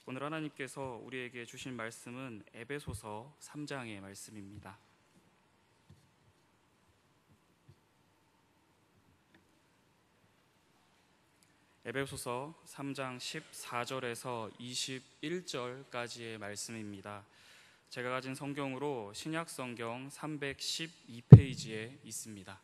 오늘 하나님께서 우리에게 주신 말씀은 에베소서 3장의 말씀입니다. 에베소서 3장 14절에서 21절까지의 말씀입니다. 제가 가진 성경으로 신약 성경 312페이지에 있습니다.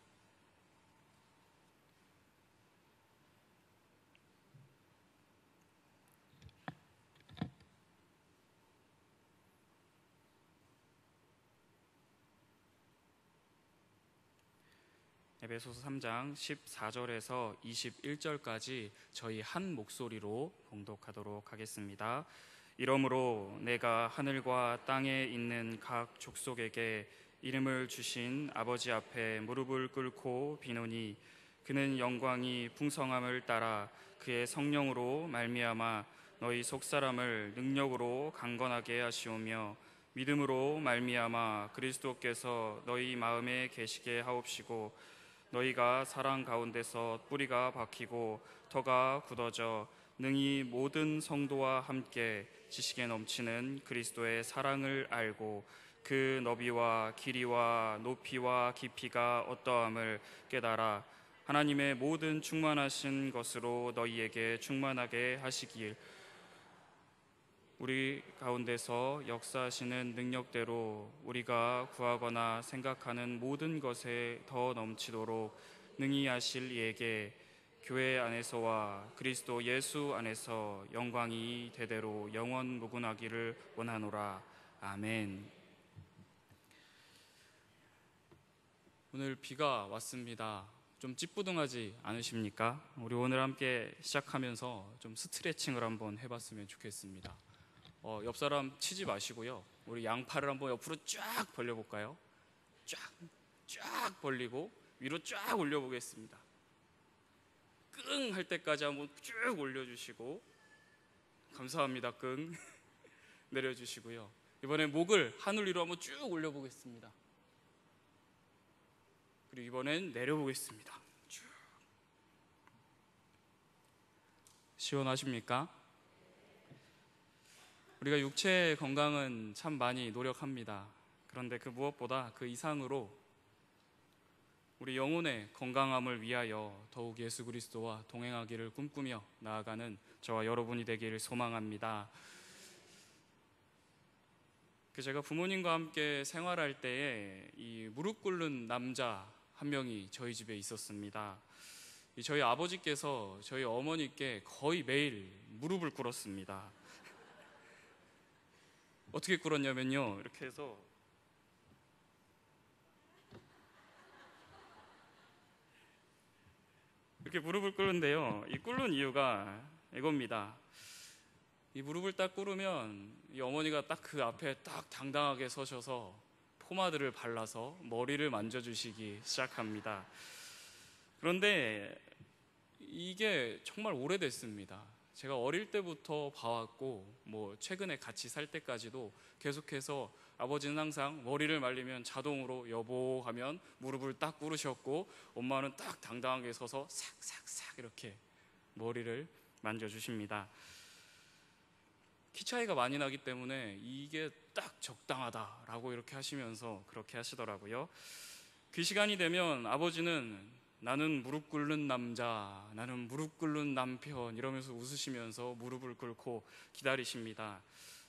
에베소서 3장 14절에서 21절까지 저희 한 목소리로 봉독하도록 하겠습니다. 이러므로 내가 하늘과 땅에 있는 각 족속에게 이름을 주신 아버지 앞에 무릎을 꿇고 비노니 그는 영광이 풍성함을 따라 그의 성령으로 말미암아 너희 속사람을 능력으로 강건하게 하시오며 믿음으로 말미암아 그리스도께서 너희 마음에 계시게 하옵시고 너희가 사랑 가운데서 뿌리가 박히고 터가 굳어져 능히 모든 성도와 함께 지식에 넘치는 그리스도의 사랑을 알고 그 너비와 길이와 높이와 깊이가 어떠함을 깨달아 하나님의 모든 충만하신 것으로 너희에게 충만하게 하시길 우리 가운데서 역사하시는 능력대로 우리가 구하거나 생각하는 모든 것에 더 넘치도록 능히 하실 이에게 교회 안에서와 그리스도 예수 안에서 영광이 대대로 영원 무궁하기를 원하노라. 아멘. 오늘 비가 왔습니다. 좀 찌뿌둥하지 않으십니까? 우리 오늘 함께 시작하면서 좀 스트레칭을 한번 해봤으면 좋겠습니다. 옆 사람 치지 마시고요. 우리 양팔을 한번 옆으로 쫙 벌려볼까요? 쫙 벌리고 위로 쫙 올려보겠습니다. 끙 할 때까지 한번 쭉 올려주시고 감사합니다. 끙 내려주시고요. 이번에 목을 하늘 위로 한번 쭉 올려보겠습니다. 그리고 이번엔 내려보겠습니다. 쭉. 시원하십니까? 우리가 육체 건강은 참 많이 노력합니다. 그런데 그 무엇보다 그 이상으로 우리 영혼의 건강함을 위하여 더욱 예수 그리스도와 동행하기를 꿈꾸며 나아가는 저와 여러분이 되기를 소망합니다. 제가 부모님과 함께 생활할 때에 이 무릎 꿇는 남자 한 명이 저희 집에 있었습니다. 저희 아버지께서 저희 어머니께 거의 매일 무릎을 꿇었습니다. 어떻게 꿇었냐면요, 이렇게 해서 이렇게 무릎을 꿇는데요, 이 꿇는 이유가 이겁니다. 이 무릎을 딱 꿇으면 이 어머니가 딱 그 앞에 딱 당당하게 서셔서 포마드를 발라서 머리를 만져주시기 시작합니다. 그런데 이게 정말 오래됐습니다. 제가 어릴 때부터 봐왔고 최근에 같이 살 때까지도 계속해서 아버지는 항상 머리를 말리면 자동으로 여보 하면 무릎을 딱 꿇으셨고 엄마는 딱 당당하게 서서 싹싹싹 이렇게 머리를 만져주십니다. 키 차이가 많이 나기 때문에 이게 딱 적당하다라고 이렇게 하시면서 그렇게 하시더라고요. 그 시간이 되면 아버지는 나는 무릎 꿇는 남자, 나는 무릎 꿇는 남편 이러면서 웃으시면서 무릎을 꿇고 기다리십니다.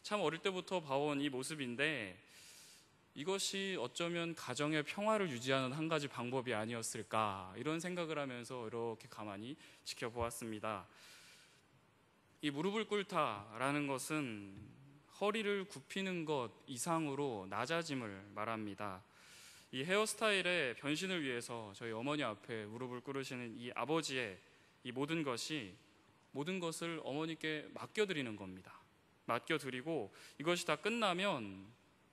참 어릴 때부터 봐온 이 모습인데 이것이 어쩌면 가정의 평화를 유지하는 한 가지 방법이 아니었을까 이런 생각을 하면서 이렇게 가만히 지켜보았습니다. 이 무릎을 꿇다라는 것은 허리를 굽히는 것 이상으로 낮아짐을 말합니다. 이 헤어스타일의 변신을 위해서 저희 어머니 앞에 무릎을 꿇으시는 이 아버지의 이 모든 것을 어머니께 맡겨드리는 겁니다. 맡겨드리고 이것이 다 끝나면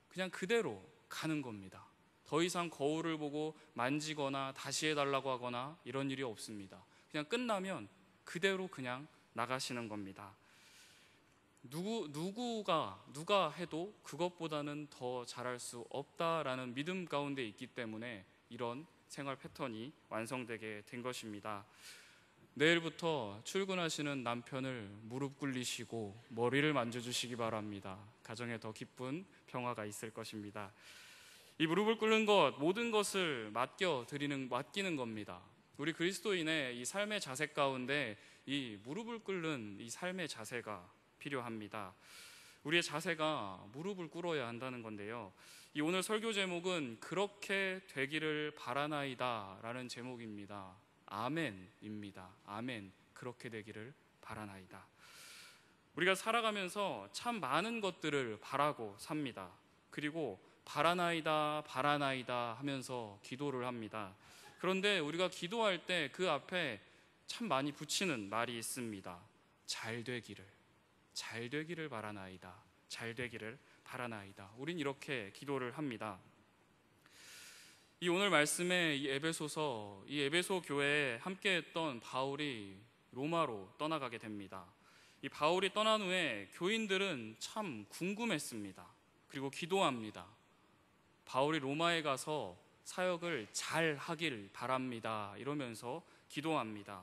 그냥 그대로 가는 겁니다. 더 이상 거울을 보고 만지거나 다시 해달라고 하거나 이런 일이 없습니다. 그냥 끝나면 그대로 그냥 나가시는 겁니다. 누가 해도 그것보다는 더 잘할 수 없다라는 믿음 가운데 있기 때문에 이런 생활 패턴이 완성되게 된 것입니다. 내일부터 출근하시는 남편을 무릎 꿇리시고 머리를 만져주시기 바랍니다. 가정에 더 기쁜 평화가 있을 것입니다. 이 무릎을 꿇는 것, 모든 것을 맡기는 겁니다. 우리 그리스도인의 이 삶의 자세 가운데 이 무릎을 꿇는 이 삶의 자세가 필요합니다. 우리의 자세가 무릎을 꿇어야 한다는 건데요. 이 오늘 설교 제목은 그렇게 되기를 바라나이다 라는 제목입니다. 아멘입니다. 아멘. 그렇게 되기를 바라나이다. 우리가 살아가면서 참 많은 것들을 바라고 삽니다. 그리고 바라나이다 바라나이다 하면서 기도를 합니다. 그런데 우리가 기도할 때 그 앞에 참 많이 붙이는 말이 있습니다. 잘 되기를 바라나이다. 잘 되기를 바라나이다. 우린 이렇게 기도를 합니다. 이 오늘 말씀에 이 에베소 교회에 함께했던 바울이 로마로 떠나가게 됩니다. 이 바울이 떠난 후에 교인들은 참 궁금했습니다. 그리고 기도합니다. 바울이 로마에 가서 사역을 잘 하길 바랍니다. 이러면서 기도합니다.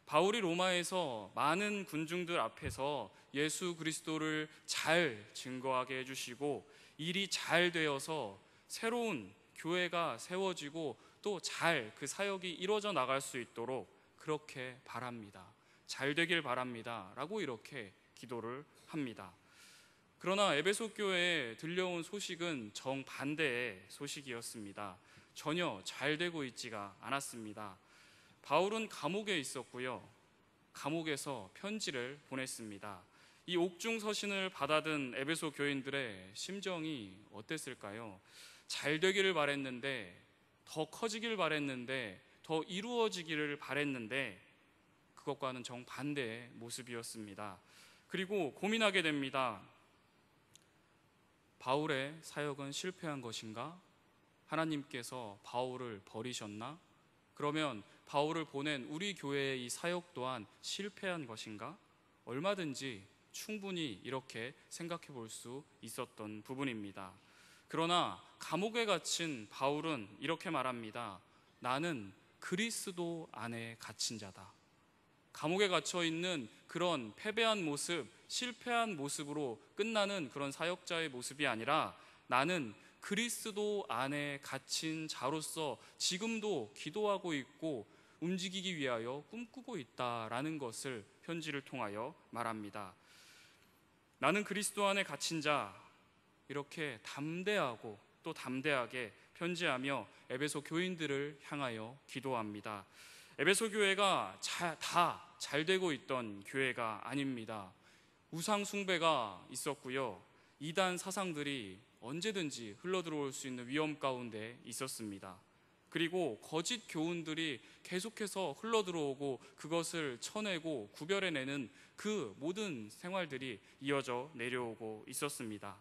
바울이 로마에서 많은 군중들 앞에서 예수 그리스도를 잘 증거하게 해주시고 일이 잘 되어서 새로운 교회가 세워지고 또 잘 그 사역이 이루어져 나갈 수 있도록 그렇게 바랍니다. 잘 되길 바랍니다. 라고 이렇게 기도를 합니다. 그러나 에베소 교회에 들려온 소식은 정반대의 소식이었습니다. 전혀 잘 되고 있지가 않았습니다. 바울은 감옥에 있었고요. 감옥에서 편지를 보냈습니다. 이 옥중 서신을 받아든 에베소 교인들의 심정이 어땠을까요? 잘 되기를 바랬는데, 더 커지길 바랬는데, 더 이루어지기를 바랬는데 그것과는 정반대의 모습이었습니다. 그리고 고민하게 됩니다. 바울의 사역은 실패한 것인가? 하나님께서 바울을 버리셨나? 그러면 바울을 보낸 우리 교회의 이 사역 또한 실패한 것인가? 얼마든지 충분히 이렇게 생각해 볼 수 있었던 부분입니다. 그러나 감옥에 갇힌 바울은 이렇게 말합니다. 나는 그리스도 안에 갇힌 자다. 감옥에 갇혀 있는 그런 패배한 모습, 실패한 모습으로 끝나는 그런 사역자의 모습이 아니라 나는 그리스도 안에 갇힌 자로서 지금도 기도하고 있고 움직이기 위하여 꿈꾸고 있다라는 것을 편지를 통하여 말합니다. 나는 그리스도 안에 갇힌 자, 이렇게 담대하고 또 담대하게 편지하며 에베소 교인들을 향하여 기도합니다. 에베소 교회가 다 잘 되고 있던 교회가 아닙니다. 우상 숭배가 있었고요. 이단 사상들이 언제든지 흘러들어올 수 있는 위험 가운데 있었습니다. 그리고 거짓 교훈들이 계속해서 흘러들어오고 그것을 쳐내고 구별해내는 그 모든 생활들이 이어져 내려오고 있었습니다.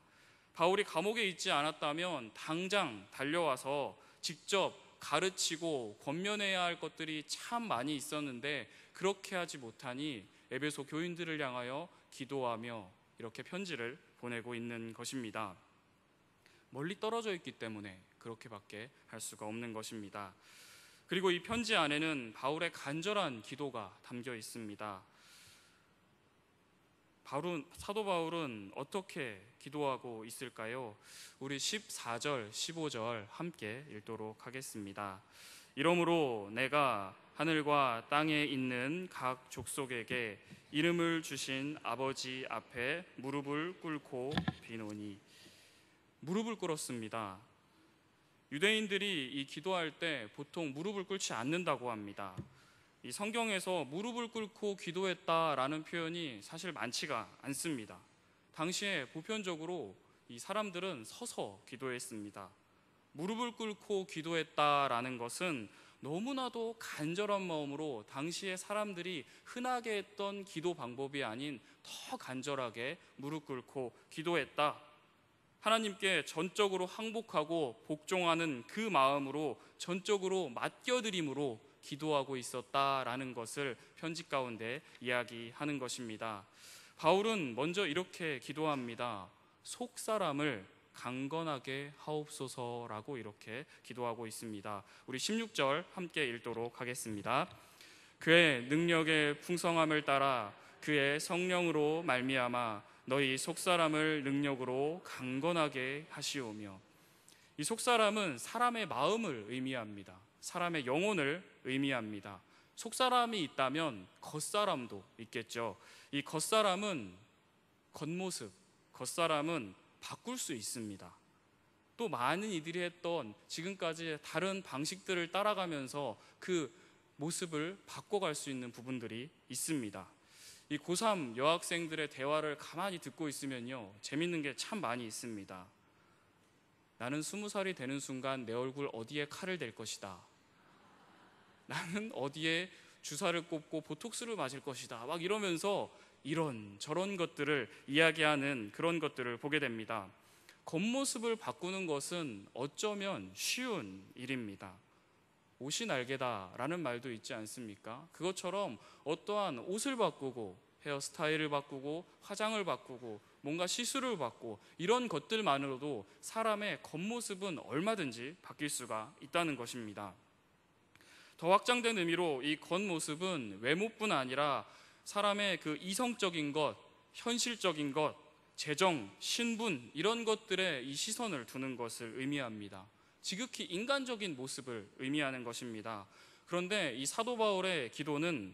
바울이 감옥에 있지 않았다면 당장 달려와서 직접 가르치고 권면해야 할 것들이 참 많이 있었는데 그렇게 하지 못하니 에베소 교인들을 향하여 기도하며 이렇게 편지를 보내고 있는 것입니다. 멀리 떨어져 있기 때문에 그렇게밖에 할 수가 없는 것입니다. 그리고 이 편지 안에는 바울의 간절한 기도가 담겨 있습니다. 사도 바울은 어떻게 기도하고 있을까요? 우리 14절, 15절 함께 읽도록 하겠습니다. 이러므로 내가 하늘과 땅에 있는 각 족속에게 이름을 주신 아버지 앞에 무릎을 꿇고 비노니. 무릎을 꿇었습니다. 유대인들이 이 기도할 때 보통 무릎을 꿇지 않는다고 합니다. 이 성경에서 무릎을 꿇고 기도했다라는 표현이 사실 많지가 않습니다. 당시에 보편적으로 이 사람들은 서서 기도했습니다. 무릎을 꿇고 기도했다라는 것은 너무나도 간절한 마음으로 당시에 사람들이 흔하게 했던 기도 방법이 아닌 더 간절하게 무릎 꿇고 기도했다. 하나님께 전적으로 항복하고 복종하는 그 마음으로 전적으로 맡겨드림으로 기도하고 있었다라는 것을 편지 가운데 이야기하는 것입니다. 바울은 먼저 이렇게 기도합니다. 속사람을 강건하게 하옵소서라고 이렇게 기도하고 있습니다. 우리 16절 함께 읽도록 하겠습니다. 그의 능력의 풍성함을 따라 그의 성령으로 말미암아 너희 속사람을 능력으로 강건하게 하시오며. 이 속사람은 사람의 마음을 의미합니다. 사람의 영혼을 의미합니다. 속사람이 있다면 겉사람도 있겠죠. 이 겉사람은 겉모습, 겉사람은 바꿀 수 있습니다. 또 많은 이들이 했던 지금까지 다른 방식들을 따라가면서 그 모습을 바꿔갈 수 있는 부분들이 있습니다. 이 고3 여학생들의 대화를 가만히 듣고 있으면요, 재밌는 게 참 많이 있습니다. 나는 20살이 되는 순간 내 얼굴 어디에 칼을 댈 것이다. 나는 어디에 주사를 꽂고 보톡스를 맞을 것이다. 막 이러면서 이런 저런 것들을 이야기하는 그런 것들을 보게 됩니다. 겉모습을 바꾸는 것은 어쩌면 쉬운 일입니다. 옷이 날개다라는 말도 있지 않습니까? 그것처럼 어떠한 옷을 바꾸고 헤어스타일을 바꾸고 화장을 바꾸고 뭔가 시술을 받고 이런 것들만으로도 사람의 겉모습은 얼마든지 바뀔 수가 있다는 것입니다. 더 확장된 의미로 이 겉모습은 외모뿐 아니라 사람의 그 이성적인 것, 현실적인 것, 재정, 신분 이런 것들에 이 시선을 두는 것을 의미합니다. 지극히 인간적인 모습을 의미하는 것입니다. 그런데 이 사도 바울의 기도는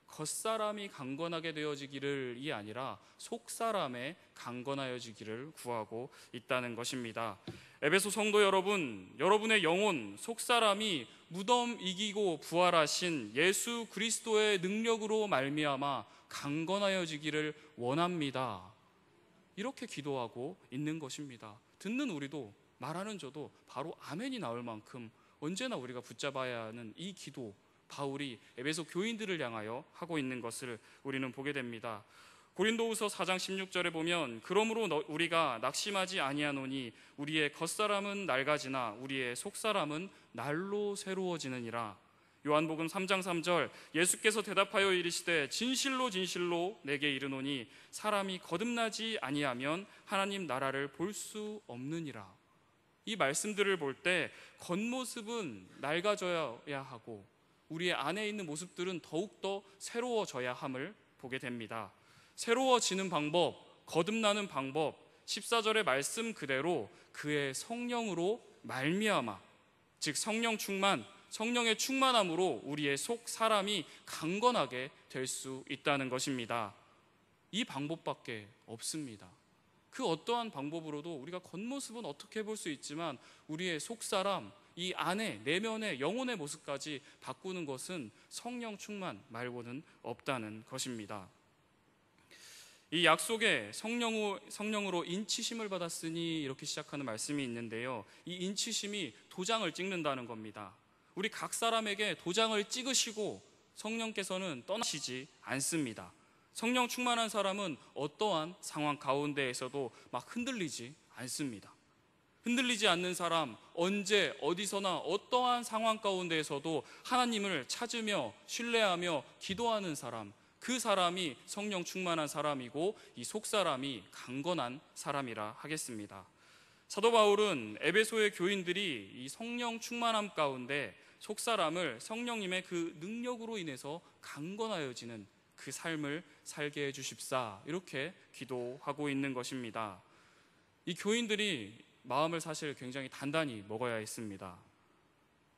겉사람이 강건하게 되어지기를이 아니라 속사람의 강건하여지기를 구하고 있다는 것입니다. 에베소 성도 여러분, 여러분의 영혼, 속사람이 무덤 이기고 부활하신 예수 그리스도의 능력으로 말미암아 강건하여지기를 원합니다. 이렇게 기도하고 있는 것입니다. 듣는 우리도 말하는 저도 바로 아멘이 나올 만큼 언제나 우리가 붙잡아야 하는 이 기도, 바울이 에베소 교인들을 향하여 하고 있는 것을 우리는 보게 됩니다. 고린도후서 4장 16절에 보면 그러므로 우리가 낙심하지 아니하노니 우리의 겉사람은 낡아지나 우리의 속사람은 날로 새로워지느니라. 요한복음 3장 3절 예수께서 대답하여 이르시되 진실로 진실로 내게 이르노니 사람이 거듭나지 아니하면 하나님 나라를 볼 수 없느니라. 이 말씀들을 볼 때 겉모습은 낡아져야 하고 우리의 안에 있는 모습들은 더욱더 새로워져야 함을 보게 됩니다. 새로워지는 방법, 거듭나는 방법, 14절의 말씀 그대로 그의 성령으로 말미암아, 즉 성령 충만, 성령의 충만함으로 우리의 속 사람이 강건하게 될 수 있다는 것입니다. 이 방법밖에 없습니다. 그 어떠한 방법으로도 우리가 겉모습은 어떻게 볼 수 있지만 우리의 속사람, 이 안에 내면의 영혼의 모습까지 바꾸는 것은 성령 충만 말고는 없다는 것입니다. 이 약속에 성령으로 인치심을 받았으니 이렇게 시작하는 말씀이 있는데요, 이 인치심이 도장을 찍는다는 겁니다. 우리 각 사람에게 도장을 찍으시고 성령께서는 떠나시지 않습니다. 성령 충만한 사람은 어떠한 상황 가운데에서도 막 흔들리지 않습니다. 흔들리지 않는 사람, 언제 어디서나 어떠한 상황 가운데에서도 하나님을 찾으며 신뢰하며 기도하는 사람, 그 사람이 성령 충만한 사람이고 이 속사람이 강건한 사람이라 하겠습니다. 사도 바울은 에베소의 교인들이 이 성령 충만함 가운데 속사람을 성령님의 그 능력으로 인해서 강건하여지는 그 삶을 살게 해주십사, 이렇게 기도하고 있는 것입니다. 이 교인들이 마음을 사실 굉장히 단단히 먹어야 했습니다.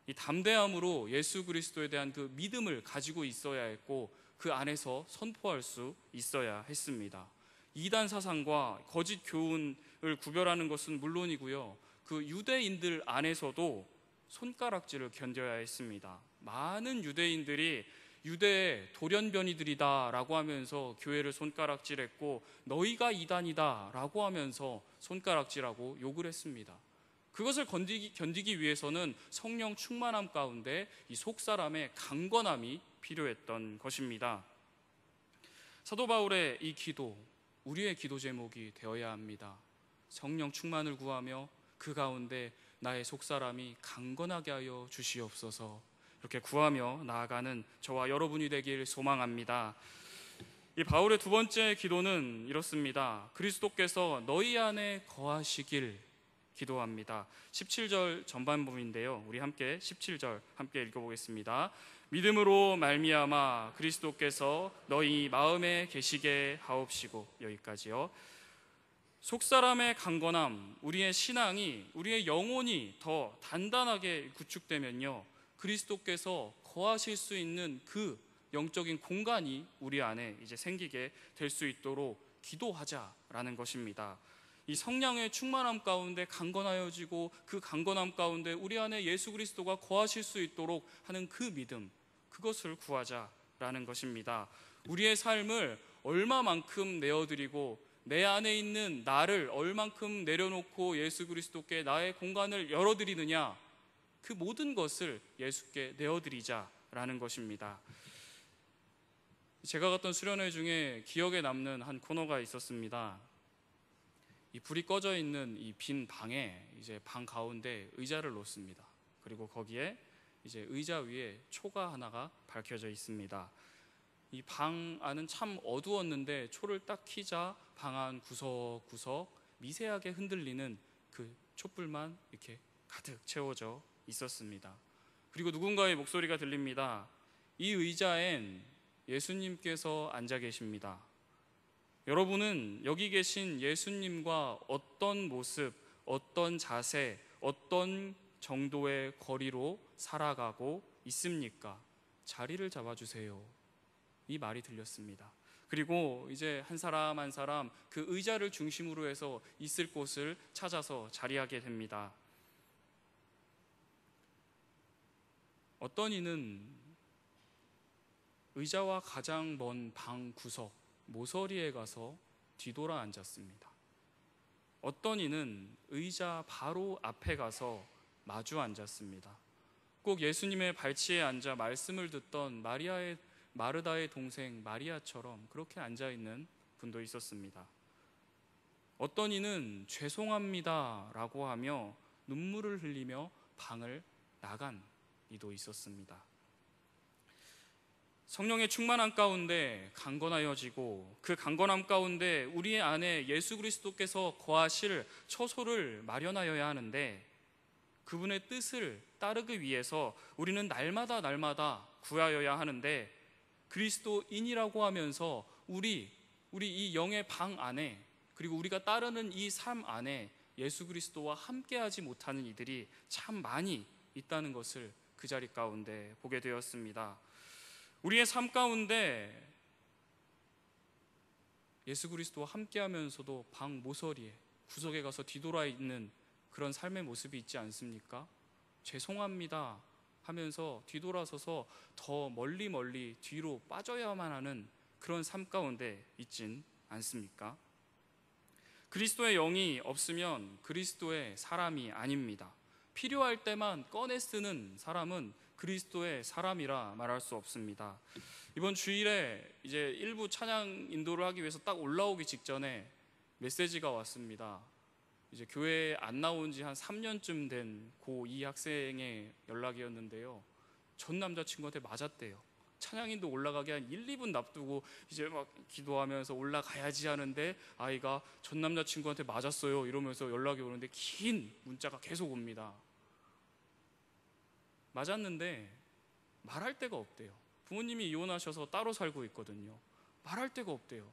이 담대함으로 예수 그리스도에 대한 그 믿음을 가지고 있어야 했고 그 안에서 선포할 수 있어야 했습니다. 이단 사상과 거짓 교훈을 구별하는 것은 물론이고요, 그 유대인들 안에서도 손가락질을 견뎌야 했습니다. 많은 유대인들이 유대의 돌연변이들이다 라고 하면서 교회를 손가락질했고 너희가 이단이다 라고 하면서 손가락질하고 욕을 했습니다. 그것을 견디기 위해서는 성령 충만함 가운데 이 속사람의 강건함이 필요했던 것입니다. 사도 바울의 이 기도, 우리의 기도 제목이 되어야 합니다. 성령 충만을 구하며 그 가운데 나의 속사람이 강건하게 하여 주시옵소서, 이렇게 구하며 나아가는 저와 여러분이 되길 소망합니다. 이 바울의 두 번째 기도는 이렇습니다. 그리스도께서 너희 안에 거하시길 기도합니다. 17절 전반부인데요, 우리 함께 17절 함께 읽어보겠습니다. 믿음으로 말미암아 그리스도께서 너희 마음에 계시게 하옵시고. 여기까지요. 속사람의 강건함, 우리의 신앙이, 우리의 영혼이 더 단단하게 구축되면요, 그리스도께서 거하실 수 있는 그 영적인 공간이 우리 안에 이제 생기게 될 수 있도록 기도하자라는 것입니다. 이 성령의 충만함 가운데 강건하여지고, 그 강건함 가운데 우리 안에 예수 그리스도가 거하실 수 있도록 하는 그 믿음, 그것을 구하자라는 것입니다. 우리의 삶을 얼마만큼 내어드리고, 내 안에 있는 나를 얼만큼 내려놓고 예수 그리스도께 나의 공간을 열어드리느냐, 그 모든 것을 예수께 내어드리자라는 것입니다. 제가 갔던 수련회 중에 기억에 남는 한 코너가 있었습니다. 이 불이 꺼져 있는 이 빈 방에 이제 방 가운데 의자를 놓습니다. 그리고 거기에 이제 의자 위에 초가 하나가 밝혀져 있습니다. 이 방 안은 참 어두웠는데 초를 딱 켜자 방 안 구석구석 미세하게 흔들리는 그 촛불만 이렇게 가득 채워져 있었습니다. 그리고 누군가의 목소리가 들립니다. 이 의자엔 예수님께서 앉아 계십니다. 여러분은 여기 계신 예수님과 어떤 모습, 어떤 자세, 어떤 정도의 거리로 살아가고 있습니까? 자리를 잡아주세요. 이 말이 들렸습니다. 그리고 이제 한 사람 한 사람 그 의자를 중심으로 해서 있을 곳을 찾아서 자리하게 됩니다. 어떤 이는 의자와 가장 먼 방 구석 모서리에 가서 뒤돌아 앉았습니다. 어떤 이는 의자 바로 앞에 가서 마주 앉았습니다. 꼭 예수님의 발치에 앉아 말씀을 듣던 마르다의 동생 마리아처럼 그렇게 앉아있는 분도 있었습니다. 어떤 이는 죄송합니다 라고 하며 눈물을 흘리며 방을 나간 이도 있었습니다. 성령의 충만함 가운데 강건하여지고, 그 강건함 가운데 우리 안에 예수 그리스도께서 거하실 처소를 마련하여야 하는데, 그분의 뜻을 따르기 위해서 우리는 날마다 구하여야 하는데, 그리스도인이라고 하면서 우리 이 영의 방 안에, 그리고 우리가 따르는 이 삶 안에 예수 그리스도와 함께하지 못하는 이들이 참 많이 있다는 것을 그 자리 가운데 보게 되었습니다. 우리의 삶 가운데 예수 그리스도와 함께하면서도 방 모서리에 구석에 가서 뒤돌아 있는 그런 삶의 모습이 있지 않습니까? 죄송합니다 하면서 뒤돌아서서 더 멀리 뒤로 빠져야만 하는 그런 삶 가운데 있진 않습니까? 그리스도의 영이 없으면 그리스도의 사람이 아닙니다. 필요할 때만 꺼내 쓰는 사람은 그리스도의 사람이라 말할 수 없습니다. 이번 주일에 이제 일부 찬양 인도를 하기 위해서 딱 올라오기 직전에 메시지가 왔습니다. 이제 교회에 안 나온 지 한 3년쯤 된 고2 학생의 연락이었는데요. 전 남자친구한테 맞았대요. 찬양인도 올라가게 한 1, 2분 납두고 이제 막 기도하면서 올라가야지 하는데 아이가 전 남자친구한테 맞았어요 이러면서 연락이 오는데 긴 문자가 계속 옵니다. 맞았는데 말할 데가 없대요. 부모님이 이혼하셔서 따로 살고 있거든요. 말할 데가 없대요.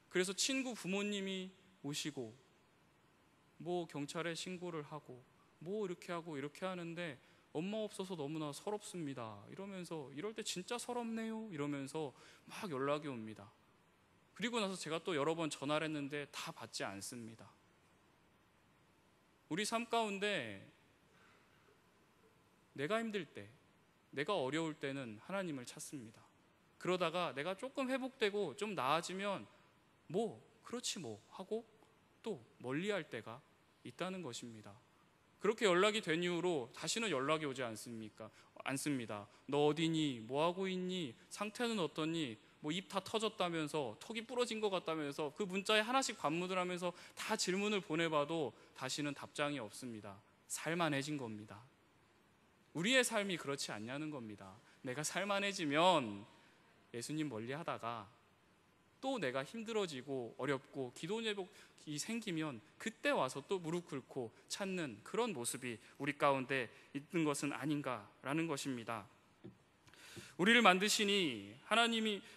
그래서 친구 부모님이 오시고 뭐 경찰에 신고를 하고 뭐 이렇게 하고 이렇게 하는데 엄마 없어서 너무나 서럽습니다 이러면서, 이럴 때 진짜 서럽네요 이러면서 막 연락이 옵니다. 그리고 나서 제가 또 여러 번 전화를 했는데 다 받지 않습니다. 우리 삶 가운데 내가 힘들 때, 내가 어려울 때는 하나님을 찾습니다. 그러다가 내가 조금 회복되고 좀 나아지면 뭐 그렇지 뭐 하고 또 멀리할 때가 있다는 것입니다. 그렇게 연락이 된 이후로 다시는 연락이 오지 않습니다. 너 어디니? 뭐 하고 있니? 상태는 어떠니? 뭐 입 다 터졌다면서, 턱이 부러진 것 같다면서 그 문자에 하나씩 반문을 하면서 다 질문을 보내봐도 다시는 답장이 없습니다. 살만해진 겁니다. 우리의 삶이 그렇지 않냐는 겁니다. 내가 살만해지면 예수님 멀리 하다가 또 내가 힘들어지고 어렵고 기도 제복이 생기면 그때 와서 또 무릎 꿇고 찾는 그런 모습이 우리 가운데 있는 것은 아닌가라는 것입니다. 우리를 만드시니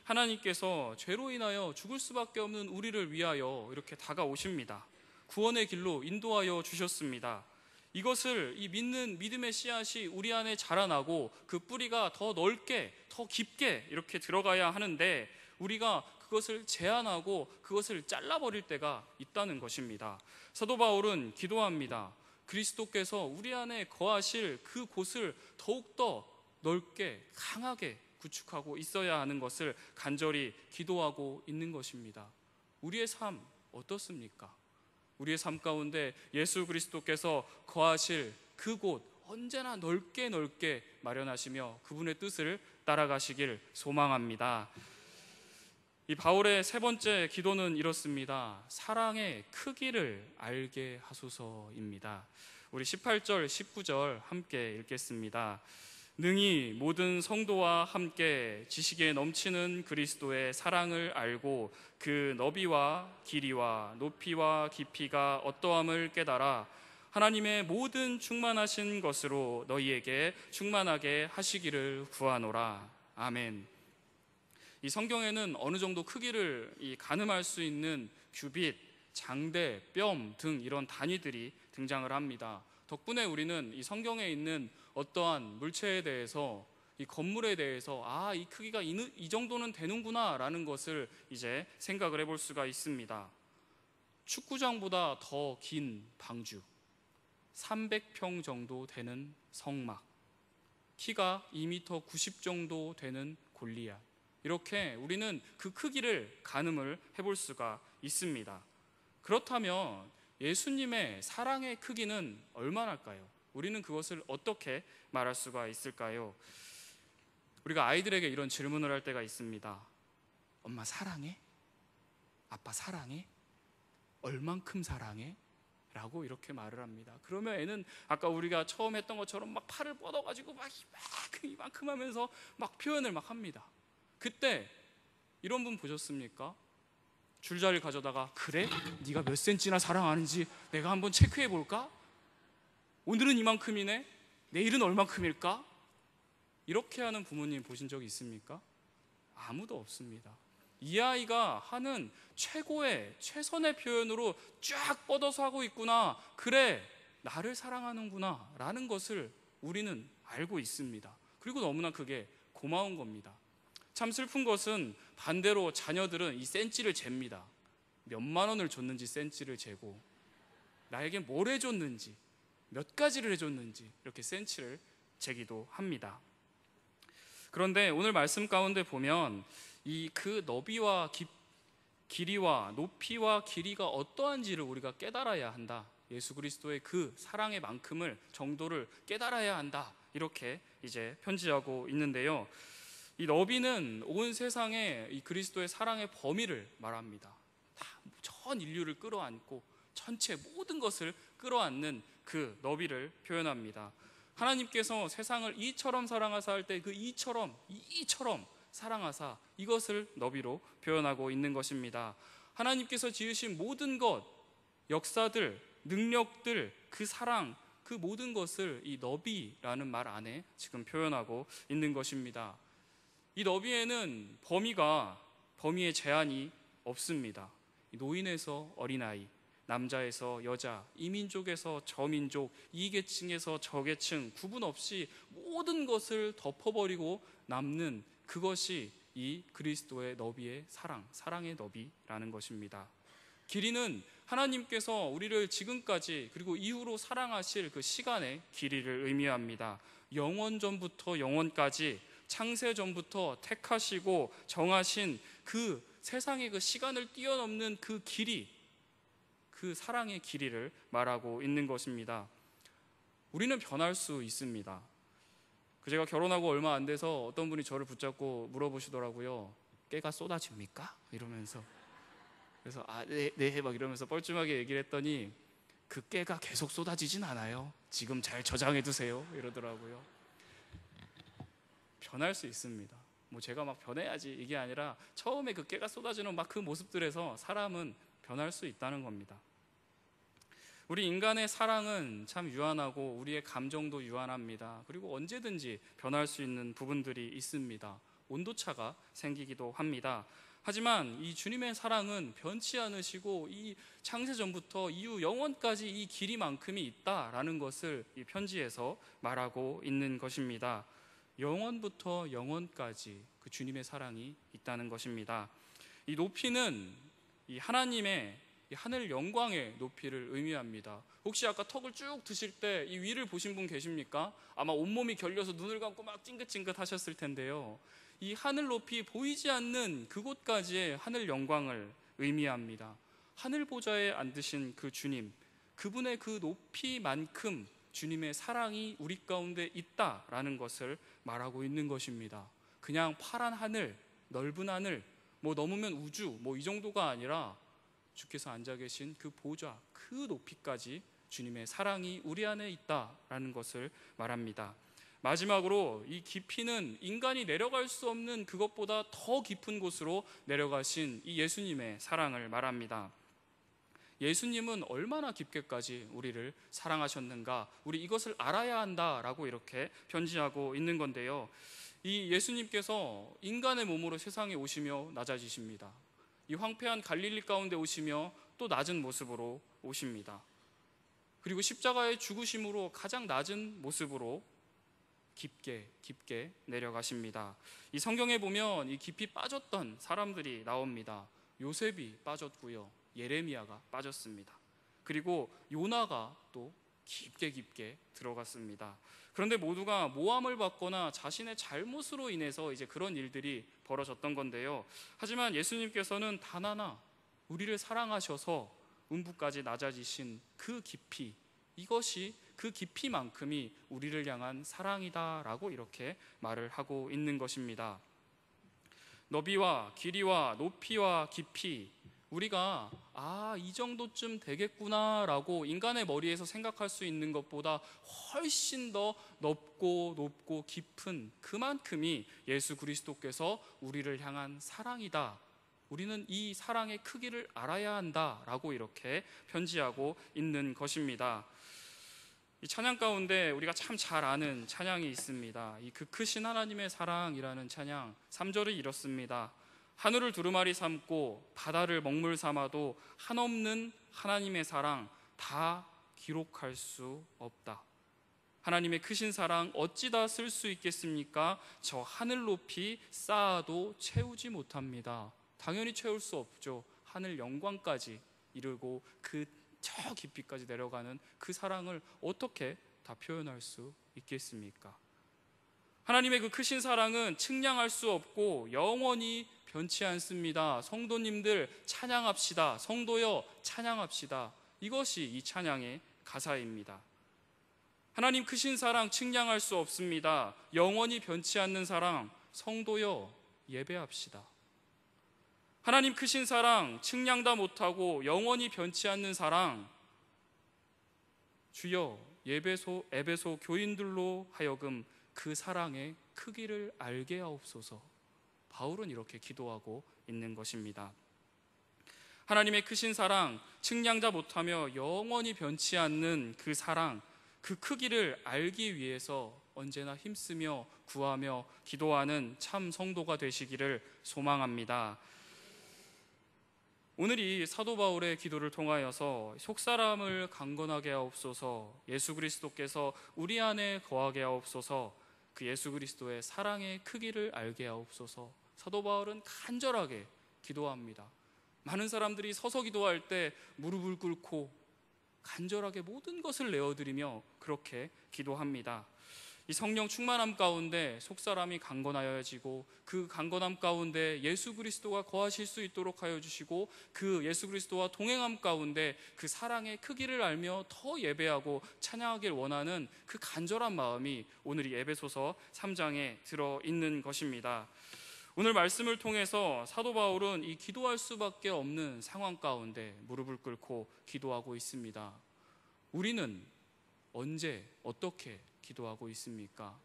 하나님께서 죄로 인하여 죽을 수밖에 없는 우리를 위하여 이렇게 다가오십니다. 구원의 길로 인도하여 주셨습니다. 이것을 이 믿음의 씨앗이 우리 안에 자라나고 그 뿌리가 더 넓게 더 깊게 이렇게 들어가야 하는데 우리가 그것을 제한하고 그것을 잘라버릴 때가 있다는 것입니다. 사도 바울은 기도합니다. 그리스도께서 우리 안에 거하실 그 곳을 더욱더 넓게 강하게 구축하고 있어야 하는 것을 간절히 기도하고 있는 것입니다. 우리의 삶 어떻습니까? 우리의 삶 가운데 예수 그리스도께서 거하실 그곳 언제나 넓게 넓게 마련하시며 그분의 뜻을 따라가시길 소망합니다. 이 바울의 세 번째 기도는 이렇습니다. 사랑의 크기를 알게 하소서입니다. 우리 18절 19절 함께 읽겠습니다. 능히 모든 성도와 함께 지식에 넘치는 그리스도의 사랑을 알고 그 너비와 길이와 높이와 깊이가 어떠함을 깨달아 하나님의 모든 충만하신 것으로 너희에게 충만하게 하시기를 구하노라. 아멘. 이 성경에는 어느 정도 크기를 가늠할 수 있는 규빗, 장대, 뼘 등 이런 단위들이 등장을 합니다. 덕분에 우리는 이 성경에 있는 어떠한 물체에 대해서 이 건물에 대해서 이 크기가 이 정도는 되는구나 라는 것을 이제 생각을 해볼 수가 있습니다. 축구장보다 더 긴 방주, 300평 정도 되는 성막, 키가 2m 90 정도 되는 골리앗, 이렇게 우리는 그 크기를 가늠을 해볼 수가 있습니다. 그렇다면 예수님의 사랑의 크기는 얼마나일까요? 우리는 그것을 어떻게 말할 수가 있을까요? 우리가 아이들에게 이런 질문을 할 때가 있습니다. 엄마 사랑해? 아빠 사랑해? 얼만큼 사랑해? 라고 이렇게 말을 합니다. 그러면 애는 아까 우리가 처음 했던 것처럼 막 팔을 뻗어가지고 막 이만큼 하면서 막 표현을 막 합니다. 그때 이런 분 보셨습니까? 줄자를 가져다가 그래? 네가 몇 센치나 사랑하는지 내가 한번 체크해 볼까? 오늘은 이만큼이네? 내일은 얼만큼일까? 이렇게 하는 부모님 보신 적이 있습니까? 아무도 없습니다. 이 아이가 하는 최고의 최선의 표현으로 쫙 뻗어서 하고 있구나. 그래, 나를 사랑하는구나 라는 것을 우리는 알고 있습니다. 그리고 너무나 그게 고마운 겁니다. 참 슬픈 것은 반대로 자녀들은 이 센치를 잽니다. 몇만 원을 줬는지 센치를 재고 나에게 뭘 해줬는지 몇 가지를 해줬는지 이렇게 센치를 재기도 합니다. 그런데 오늘 말씀 가운데 보면 이 그 너비와 길이와 높이와 길이가 어떠한지를 우리가 깨달아야 한다. 예수 그리스도의 그 사랑의 만큼을 정도를 깨달아야 한다. 이렇게 이제 편지하고 있는데요. 이 너비는 온 세상에 이 그리스도의 사랑의 범위를 말합니다. 다 전 인류를 끌어안고 전체 모든 것을 끌어안는 그 너비를 표현합니다. 하나님께서 세상을 이처럼 사랑하사 할 때 그 이처럼 사랑하사 이것을 너비로 표현하고 있는 것입니다. 하나님께서 지으신 모든 것, 역사들, 능력들, 그 사랑, 그 모든 것을 이 너비라는 말 안에 지금 표현하고 있는 것입니다. 이 너비에는 범위의 제한이 없습니다. 노인에서 어린아이, 남자에서 여자, 이 민족에서 저 민족, 이 계층에서 저 계층 구분 없이 모든 것을 덮어버리고 남는 그것이 이 그리스도의 너비의 사랑의 너비라는 것입니다. 길이는 하나님께서 우리를 지금까지 그리고 이후로 사랑하실 그 시간의 길이를 의미합니다. 영원 전부터 영원까지 창세 전부터 택하시고 정하신 그 세상의 그 시간을 뛰어넘는 그 길이, 그 사랑의 길이를 말하고 있는 것입니다. 우리는 변할 수 있습니다. 제가 결혼하고 얼마 안 돼서 어떤 분이 저를 붙잡고 물어보시더라고요. 깨가 쏟아집니까? 이러면서. 그래서 네 막 이러면서 뻘쭘하게 얘기를 했더니 그 깨가 계속 쏟아지진 않아요. 지금 잘 저장해 두세요. 이러더라고요. 변할 수 있습니다. 제가 막 변해야지 이게 아니라 처음에 그 깨가 쏟아지는 막 그 모습들에서 사람은 변할 수 있다는 겁니다. 우리 인간의 사랑은 참 유한하고 우리의 감정도 유한합니다. 그리고 언제든지 변할 수 있는 부분들이 있습니다. 온도차가 생기기도 합니다. 하지만 이 주님의 사랑은 변치 않으시고 이 창세전부터 이후 영원까지 이 길이만큼이 있다라는 것을 이 편지에서 말하고 있는 것입니다. 영원부터 영원까지 그 주님의 사랑이 있다는 것입니다. 이 높이는 이 하나님의 이 하늘 영광의 높이를 의미합니다. 혹시 아까 턱을 쭉 드실 때 이 위를 보신 분 계십니까? 아마 온몸이 결려서 눈을 감고 막 찡긋찡긋 하셨을 텐데요. 이 하늘 높이 보이지 않는 그곳까지의 하늘 영광을 의미합니다. 하늘 보좌에 앉으신 그 주님, 그분의 그 높이만큼 주님의 사랑이 우리 가운데 있다라는 것을 말하고 있는 것입니다. 그냥 파란 하늘, 넓은 하늘, 넘으면 우주, 이 정도가 아니라 주께서 앉아 계신 그 보좌, 그 높이까지 주님의 사랑이 우리 안에 있다라는 것을 말합니다. 마지막으로 이 깊이는 인간이 내려갈 수 없는 그것보다 더 깊은 곳으로 내려가신 이 예수님의 사랑을 말합니다. 예수님은 얼마나 깊게까지 우리를 사랑하셨는가, 우리 이것을 알아야 한다라고 이렇게 편지하고 있는 건데요. 이 예수님께서 인간의 몸으로 세상에 오시며 낮아지십니다. 이 황폐한 갈릴리 가운데 오시며 또 낮은 모습으로 오십니다. 그리고 십자가의 죽으심으로 가장 낮은 모습으로 깊게 내려가십니다. 이 성경에 보면 이 깊이 빠졌던 사람들이 나옵니다. 요셉이 빠졌고요, 예레미야가 빠졌습니다. 그리고 요나가 또 깊게 들어갔습니다. 그런데 모두가 모함을 받거나 자신의 잘못으로 인해서 이제 그런 일들이 벌어졌던 건데요. 하지만 예수님께서는 단 하나 우리를 사랑하셔서 음부까지 낮아지신 그 깊이, 이것이 그 깊이만큼이 우리를 향한 사랑이다라고 이렇게 말을 하고 있는 것입니다. 너비와 길이와 높이와 깊이, 우리가 이 정도쯤 되겠구나라고 인간의 머리에서 생각할 수 있는 것보다 훨씬 더 높고 깊은 그만큼이 예수 그리스도께서 우리를 향한 사랑이다. 우리는 이 사랑의 크기를 알아야 한다라고 이렇게 편지하고 있는 것입니다. 이 찬양 가운데 우리가 참 잘 아는 찬양이 있습니다. 이 그 크신 하나님의 사랑이라는 찬양 3절을 이렇습니다. 하늘을 두루마리 삼고 바다를 먹물 삼아도 한없는 하나님의 사랑 다 기록할 수 없다. 하나님의 크신 사랑 어찌 다 쓸 수 있겠습니까? 저 하늘 높이 쌓아도 채우지 못합니다. 당연히 채울 수 없죠. 하늘 영광까지 이르고 저 깊이까지 내려가는 그 사랑을 어떻게 다 표현할 수 있겠습니까? 하나님의 그 크신 사랑은 측량할 수 없고 영원히 변치 않습니다. 성도님들 찬양합시다. 성도여 찬양합시다. 이것이 이 찬양의 가사입니다. 하나님 크신 사랑 측량할 수 없습니다. 영원히 변치 않는 사랑, 성도여 예배합시다. 하나님 크신 사랑 측량 다 못하고 영원히 변치 않는 사랑, 주여 에베소 교인들로 하여금 그 사랑의 크기를 알게 하옵소서. 바울은 이렇게 기도하고 있는 것입니다. 하나님의 크신 사랑, 측량자 못하며 영원히 변치 않는 그 사랑, 그 크기를 알기 위해서 언제나 힘쓰며 구하며 기도하는 참 성도가 되시기를 소망합니다. 오늘 이 사도 바울의 기도를 통하여서 속사람을 강건하게 하옵소서, 예수 그리스도께서 우리 안에 거하게 하옵소서, 그 예수 그리스도의 사랑의 크기를 알게 하옵소서. 사도 바울은 간절하게 기도합니다. 많은 사람들이 서서 기도할 때 무릎을 꿇고 간절하게 모든 것을 내어드리며 그렇게 기도합니다. 이 성령 충만함 가운데 속사람이 강건하여지고 그 강건함 가운데 예수 그리스도가 거하실 수 있도록 하여 주시고 그 예수 그리스도와 동행함 가운데 그 사랑의 크기를 알며 더 예배하고 찬양하길 원하는 그 간절한 마음이 오늘 이 에베소서 3장에 들어있는 것입니다. 오늘 말씀을 통해서 사도 바울은 이 기도할 수밖에 없는 상황 가운데 무릎을 꿇고 기도하고 있습니다. 우리는 언제 어떻게 기도하고 있습니까?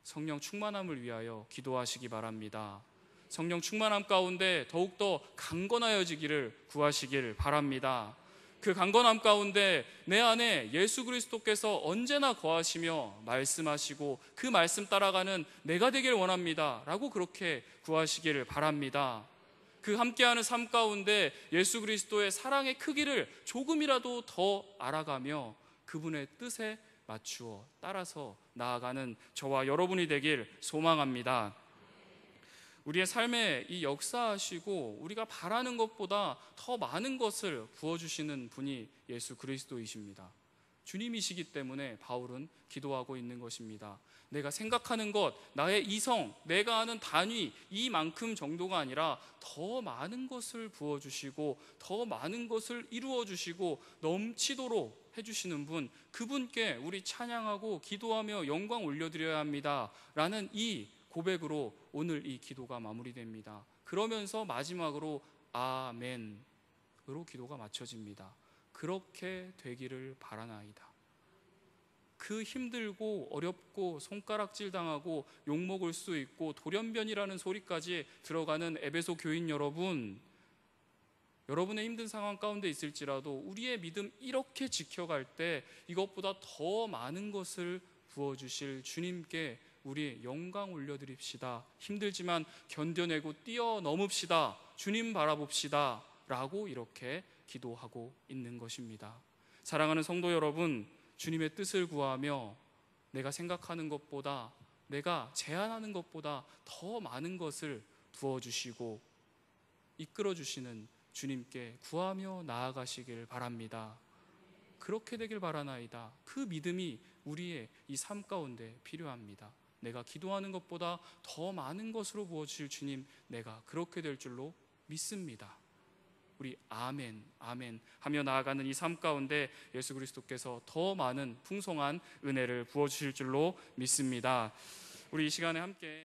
성령 충만함을 위하여 기도하시기 바랍니다. 성령 충만함 가운데 더욱더 강건하여지기를 구하시길 바랍니다. 그 강건함 가운데 내 안에 예수 그리스도께서 언제나 거하시며 말씀하시고 그 말씀 따라가는 내가 되길 원합니다 라고 그렇게 구하시기를 바랍니다. 그 함께하는 삶 가운데 예수 그리스도의 사랑의 크기를 조금이라도 더 알아가며 그분의 뜻에 맞추어 따라서 나아가는 저와 여러분이 되길 소망합니다. 우리의 삶에 이 역사하시고 우리가 바라는 것보다 더 많은 것을 부어주시는 분이 예수 그리스도이십니다. 주님이시기 때문에 바울은 기도하고 있는 것입니다. 내가 생각하는 것, 나의 이성, 내가 아는 단위 이만큼 정도가 아니라 더 많은 것을 부어주시고 더 많은 것을 이루어주시고 넘치도록 해주시는 분, 그분께 우리 찬양하고 기도하며 영광 올려드려야 합니다 라는 이 고백으로 오늘 이 기도가 마무리됩니다. 그러면서 마지막으로 아멘으로 기도가 마쳐집니다. 그렇게 되기를 바라나이다. 그 힘들고 어렵고 손가락질 당하고 욕먹을 수 있고 돌연변이라는 소리까지 들어가는 에베소 교인 여러분, 여러분의 힘든 상황 가운데 있을지라도 우리의 믿음 이렇게 지켜갈 때 이것보다 더 많은 것을 부어주실 주님께 우리 영광 올려드립시다. 힘들지만 견뎌내고 뛰어넘읍시다. 주님 바라봅시다 라고 이렇게 기도하고 있는 것입니다. 사랑하는 성도 여러분, 주님의 뜻을 구하며 내가 생각하는 것보다, 내가 제안하는 것보다 더 많은 것을 부어주시고 이끌어주시는 주님께 구하며 나아가시길 바랍니다. 그렇게 되길 바라나이다. 그 믿음이 우리의 이 삶 가운데 필요합니다. 내가 기도하는 것보다 더 많은 것으로 부어주실 주님, 내가 그렇게 될 줄로 믿습니다. 우리 아멘 아멘 하며 나아가는 이 삶 가운데 예수 그리스도께서 더 많은 풍성한 은혜를 부어주실 줄로 믿습니다. 우리 이 시간에 함께